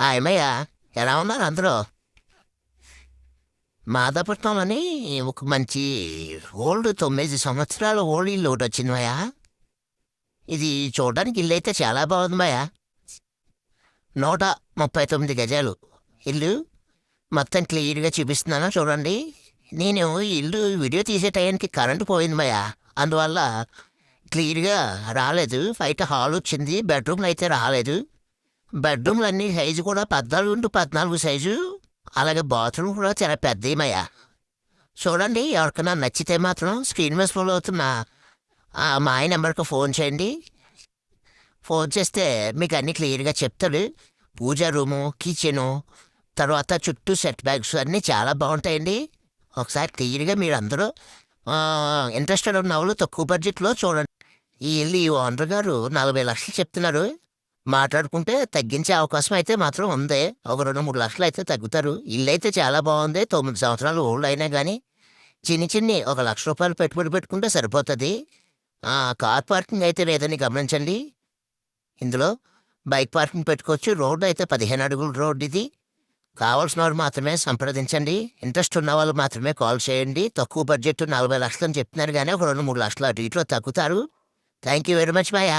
ఆయమ్మయ్య ఎలా ఉన్నారు అందరూ? మాదాపట్నంలోని ఒక మంచి ఓల్డ్ 9 సంవత్సరాల ఓల్డ్ ఇల్లు ఒకటి వచ్చింది మయ్య. ఇది చూడడానికి ఇల్లు అయితే చాలా బాగుంది మయ్య. 139 గజాలు ఇల్లు. మొత్తం క్లియర్గా చూపిస్తున్నాను చూడండి. నేను ఈ ఇల్లు వీడియో తీసే టైంకి కరెంటు పోయింది మయ్య. అందువల్ల క్లియర్గా రాలేదు. బయట హాల్ వచ్చింది, బెడ్రూమ్లు అయితే రాలేదు. బెడ్రూమ్లు అన్ని సైజు కూడా 14x14 సైజు. అలాగే బాత్రూమ్ కూడా చాలా పెద్దమయ్యా. చూడండి, ఎవరికైనా నచ్చితే మాత్రం స్క్రీన్ మీద స్క్రోల్ అవుతున్న మా ఆయన నెంబర్కి ఫోన్ చేయండి. ఫోన్ చేస్తే మీకు అన్నీ క్లియర్గా చెప్తాడు. పూజా రూము, కిచెను, తర్వాత చుట్టూ సెట్ బ్యాగ్స్ అన్నీ చాలా బాగుంటాయండి. ఒకసారి క్లియర్గా మీరు అందరూ ఇంట్రెస్టెడ్ ఉన్న వాళ్ళు తక్కువ బడ్జెట్లో చూడండి. ఈ ఇల్లు ఈ ఓనర్ గారు 40 లక్షలు చెప్తున్నారు. మాట్లాడుకుంటే తగ్గించే అవకాశం అయితే మాత్రం ఉంది. ఒక 2-3 లక్షలు అయితే తగ్గుతారు. ఇల్లు అయితే చాలా బాగుంది. 9 సంవత్సరాలు ఓల్డ్ అయినా కానీ చిన్ని ఒక ₹1,00,000 పెట్టుబడి పెట్టుకుంటే సరిపోతుంది. కార్ పార్కింగ్ అయితే లేదని గమనించండి. ఇందులో బైక్ పార్కింగ్ పెట్టుకోవచ్చు. రోడ్డు అయితే 15 అడుగుల రోడ్డు ఇది. కావాల్సిన వారు మాత్రమే సంప్రదించండి. ఇంట్రెస్ట్ ఉన్న వాళ్ళు మాత్రమే కాల్ చేయండి. తక్కువ బడ్జెట్ 40 లక్షలు అని చెప్తున్నారు కానీ ఒక 2-3 లక్షలు అటు ఇటులో తగ్గుతారు. Thank you very much bye.